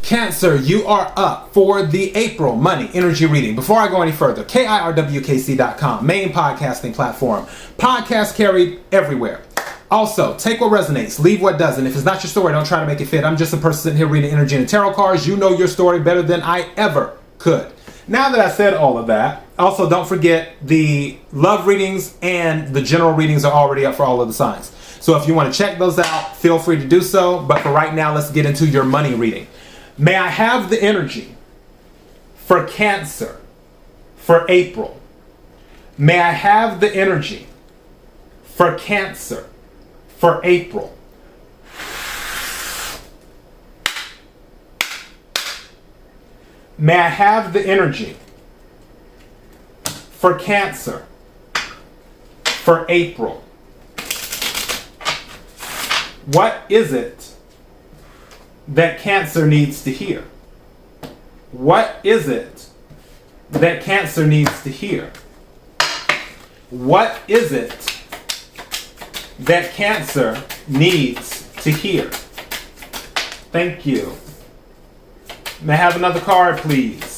Cancer, you are up for the April money energy reading. Before I go any further, KIRWKC.com, main podcasting platform. Podcast carried everywhere. Also, take what resonates, leave what doesn't. If it's not your story, don't try to make it fit. I'm just a person sitting here reading energy and tarot cards. You know your story better than I ever could. Now that I said all of that, also don't forget the love readings and the general readings are already up for all of the signs. So if you want to check those out, feel free to do so. But for right now, let's get into your money reading. May I have the energy for Cancer for April? May I have the energy for Cancer for April? May I have the energy for Cancer for April? What is it that Cancer needs to hear? What is it that Cancer needs to hear? What is it that Cancer needs to hear? Thank you. May I have another card, please?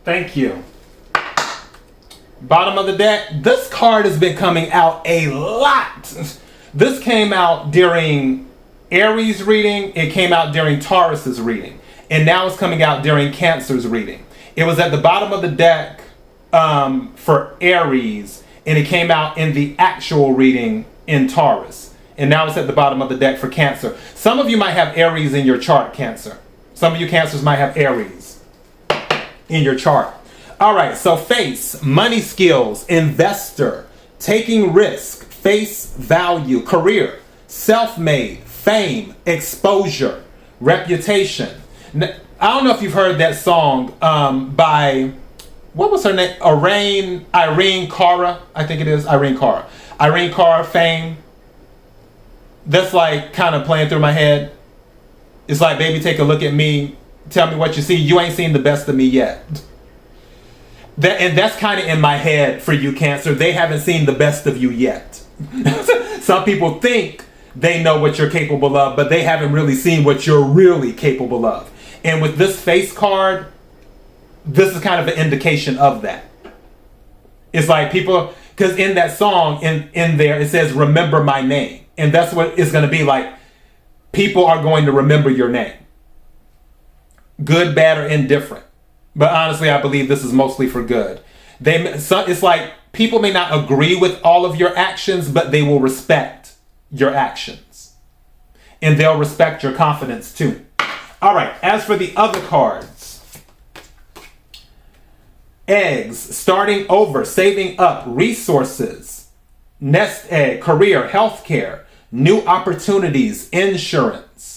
Thank you. Bottom of the deck. This card has been coming out a lot. This came out during Aries reading. It came out during Taurus's reading. And now it's coming out during Cancer's reading. It was at the bottom of the deck for Aries. And it came out in the actual reading in Taurus. And now it's at the bottom of the deck for Cancer. Some of you might have Aries in your chart, Cancer. Some of you Cancers might have Aries in your chart. All right, so face, money skills, investor, taking risk, face value, career, self-made, fame, exposure, reputation. I don't know if you've heard that song by, what was her name? Irene Cara, I think it is, Irene Cara. Irene Cara, Fame. That's like kind of playing through my head. It's like, baby, take a look at me. Tell me what you see. You ain't seen the best of me yet. And that's kind of in my head for you, Cancer. They haven't seen the best of you yet. Some people think they know what you're capable of, but they haven't really seen what you're really capable of. And with this face card, this is kind of an indication of that. It's like people, because in that song, in there, it says, remember my name. And that's what it's going to be like. People are going to remember your name. Good, bad, or indifferent. But honestly, I believe this is mostly for good. It's like people may not agree with all of your actions, but they will respect your actions. And they'll respect your confidence too. All right, as for the other cards. Eggs, starting over, saving up, resources, nest egg, career, healthcare, new opportunities, insurance.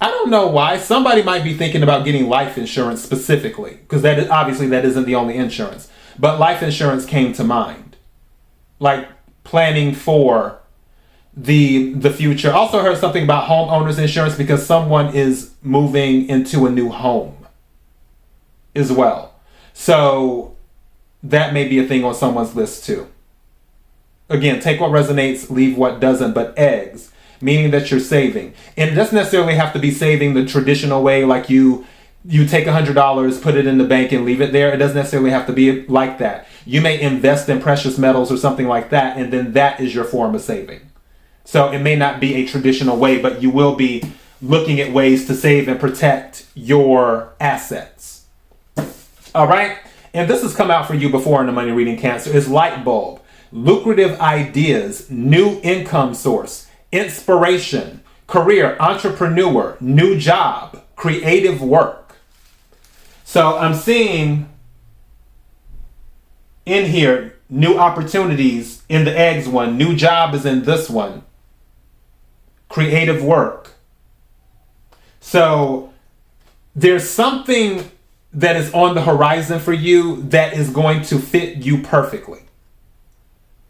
I don't know why. Somebody might be thinking about getting life insurance specifically, because obviously that isn't the only insurance. But life insurance came to mind. Like planning for the future. Also heard something about homeowners insurance because someone is moving into a new home as well. So that may be a thing on someone's list too. Again, take what resonates, leave what doesn't. But eggs, meaning that you're saving. And it doesn't necessarily have to be saving the traditional way, like you take $100, put it in the bank and leave it there. It doesn't necessarily have to be like that. You may invest in precious metals or something like that, and then that is your form of saving. So it may not be a traditional way, but you will be looking at ways to save and protect your assets. All right? And this has come out for you before in the money reading, Cancer. It's light bulb, lucrative ideas, new income source, inspiration, career, entrepreneur, new job, creative work. So I'm seeing in here new opportunities in the eggs one. New job is in this one. Creative work. So there's something that is on the horizon for you that is going to fit you perfectly.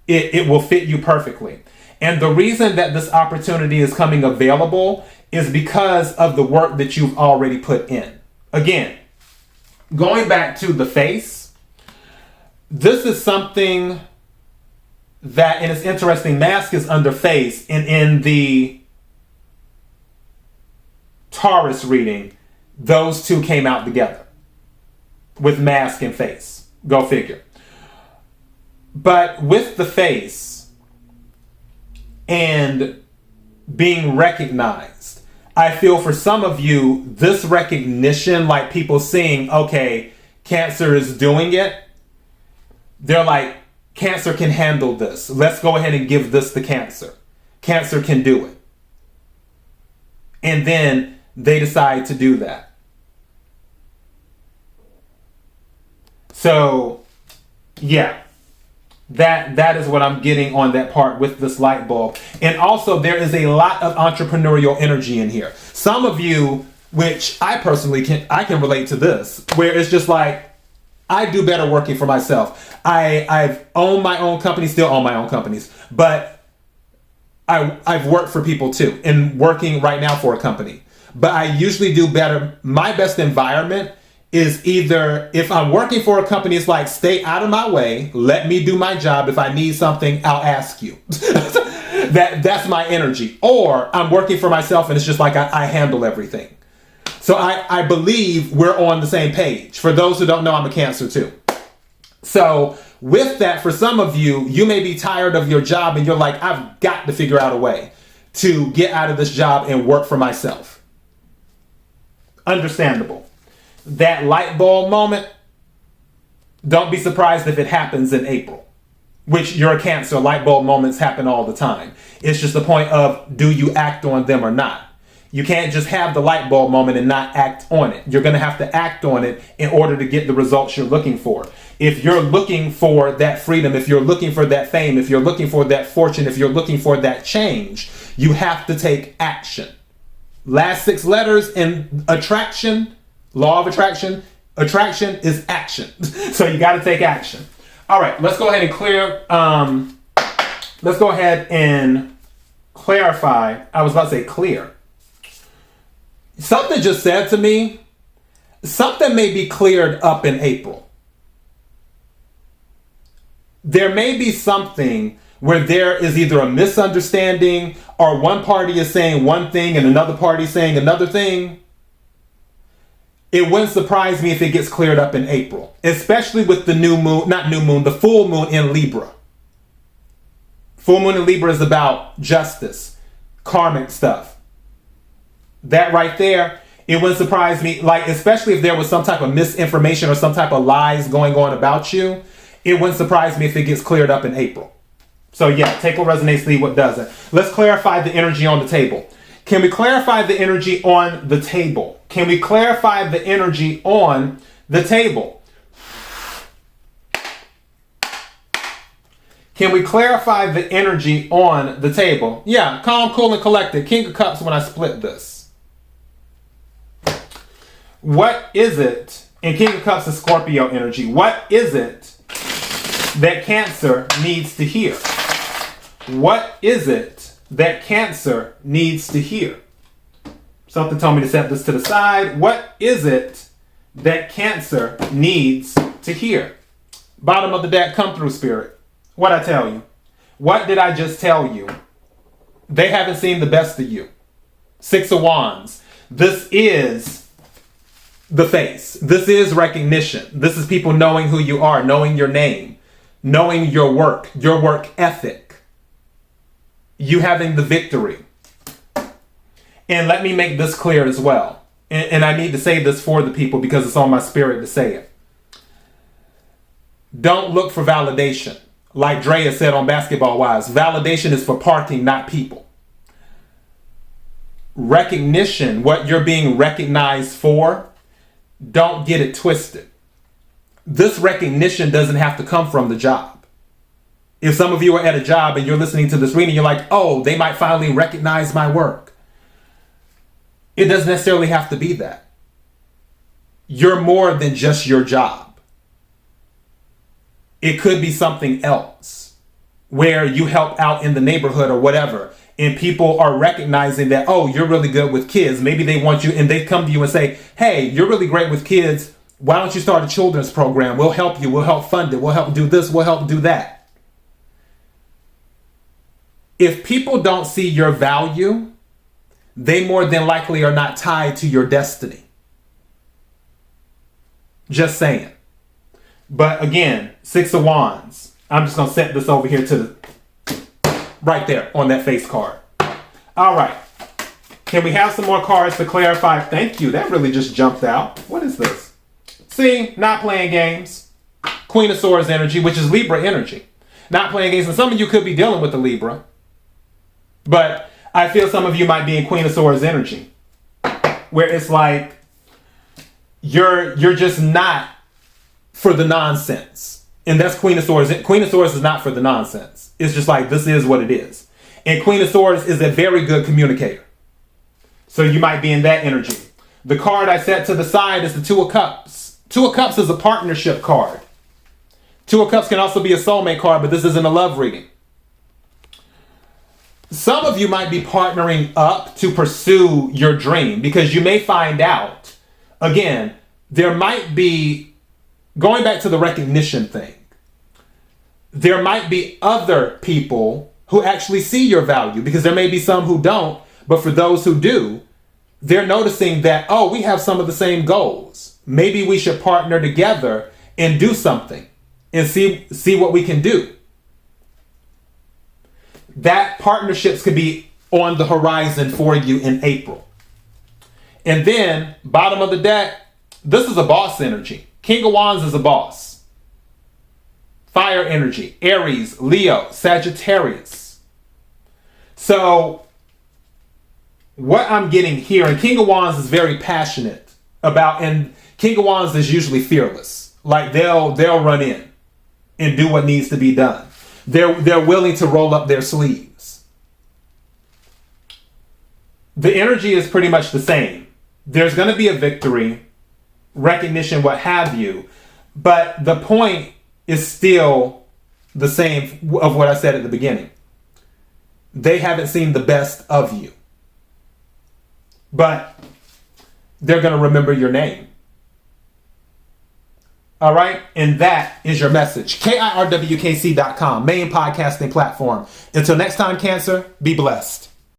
It will fit you perfectly. And the reason that this opportunity is coming available is because of the work that you've already put in. Again, going back to the face, this is something that, and it's interesting, mask is under face, and in the Taurus reading, those two came out together with mask and face. Go figure. But with the face and being recognized, I feel for some of you, this recognition, like people seeing, okay, Cancer is doing it. They're like, Cancer can handle this. Let's go ahead and give this to Cancer. Cancer can do it. And then they decide to do that. So, yeah. That is what I'm getting on that part with this light bulb. And also there is a lot of entrepreneurial energy in here. Some of you, which I personally can relate to this, where it's just like, I do better working for myself. I've owned my own company, still own my own companies, but I've worked for people too, and working right now for a company. But I usually do better. My best environment is either, if I'm working for a company, it's like, stay out of my way, let me do my job. If I need something, I'll ask you. That's my energy. Or I'm working for myself and it's just like I handle everything. So I believe we're on the same page. For those who don't know, I'm a Cancer too. So with that, for some of you, you may be tired of your job and you're like, I've got to figure out a way to get out of this job and work for myself. Understandable. That light bulb moment, don't be surprised if it happens in April, which you're a Cancer. Light bulb moments happen all the time. It's just the point of, do you act on them or not? You can't just have the light bulb moment and not act on it. You're going to have to act on it in order to get the results you're looking for. If you're looking for that freedom, if you're looking for that fame, if you're looking for that fortune, if you're looking for that change, you have to take action. Last 6 letters in attraction, law of attraction is action. So you got to take action. All right, let's go ahead and clarify. I was about to say clear. Something just said to me, something may be cleared up in April. There may be something where there is either a misunderstanding or one party is saying one thing and another party saying another thing. It wouldn't surprise me if it gets cleared up in April, especially with the the full moon in Libra. Full moon in Libra is about justice, karmic stuff. That right there, it wouldn't surprise me, like, especially if there was some type of misinformation or some type of lies going on about you, it wouldn't surprise me if it gets cleared up in April. So yeah, take what resonates, leave what doesn't. Let's clarify the energy on the table. Can we clarify the energy on the table? Can we clarify the energy on the table? Can we clarify the energy on the table? Yeah, calm, cool, and collected. King of Cups when I split this. What is it, and King of Cups is Scorpio energy, what is it that Cancer needs to hear? What is it that Cancer needs to hear? Something told me to set this to the side. What is it that Cancer needs to hear? Bottom of the deck, come through, Spirit. What'd I tell you? What did I just tell you? They haven't seen the best of you. 6 of Wands. This is the face. This is recognition. This is people knowing who you are, knowing your name, knowing your work ethic. You having the victory. And let me make this clear as well. And I need to say this for the people because it's on my spirit to say it. Don't look for validation. Like Drea said on Basketball Wives, validation is for parking, not people. Recognition, what you're being recognized for, don't get it twisted. This recognition doesn't have to come from the job. If some of you are at a job and you're listening to this reading, you're like, oh, they might finally recognize my work. It doesn't necessarily have to be that. You're more than just your job. It could be something else. where you help out in the neighborhood or whatever, and people are recognizing that, oh, you're really good with kids. Maybe they want you, and they come to you and say, hey, you're really great with kids. Why don't you start a children's program? We'll help you. We'll help fund it. We'll help do this. We'll help do that. If people don't see your value, they more than likely are not tied to your destiny. Just saying. But again, Six of Wands. I'm just going to set this over here to right there on that face card. All right. Can we have some more cards to clarify? Thank you. That really just jumped out. What is this? See, not playing games. Queen of Swords energy, which is Libra energy. Not playing games. And some of you could be dealing with the Libra. But I feel some of you might be in Queen of Swords energy, where it's like you're just not for the nonsense. And that's Queen of Swords. Queen of Swords is not for the nonsense. It's just like, this is what it is. And Queen of Swords is a very good communicator. So you might be in that energy. The card I set to the side is the Two of Cups. Two of Cups is a partnership card. Two of Cups can also be a soulmate card, but this isn't a love reading. Some of you might be partnering up to pursue your dream, because you may find out, again, there might be, going back to the recognition thing, there might be other people who actually see your value, because there may be some who don't, but for those who do, they're noticing that, oh, we have some of the same goals. Maybe we should partner together and do something and see what we can do. That partnerships could be on the horizon for you in April. And then, bottom of the deck, this is a boss energy. King of Wands is a boss. Fire energy, Aries, Leo, Sagittarius. So, what I'm getting here, and King of Wands is very passionate about, and King of Wands is usually fearless. Like they'll run in and do what needs to be done. They're willing to roll up their sleeves. The energy is pretty much the same. There's going to be a victory, recognition, what have you, but the point is still the same of what I said at the beginning. They haven't seen the best of you, but they're going to remember your name. All right. And that is your message. KIRWKC.com, main podcasting platform. Until next time, Cancer, be blessed.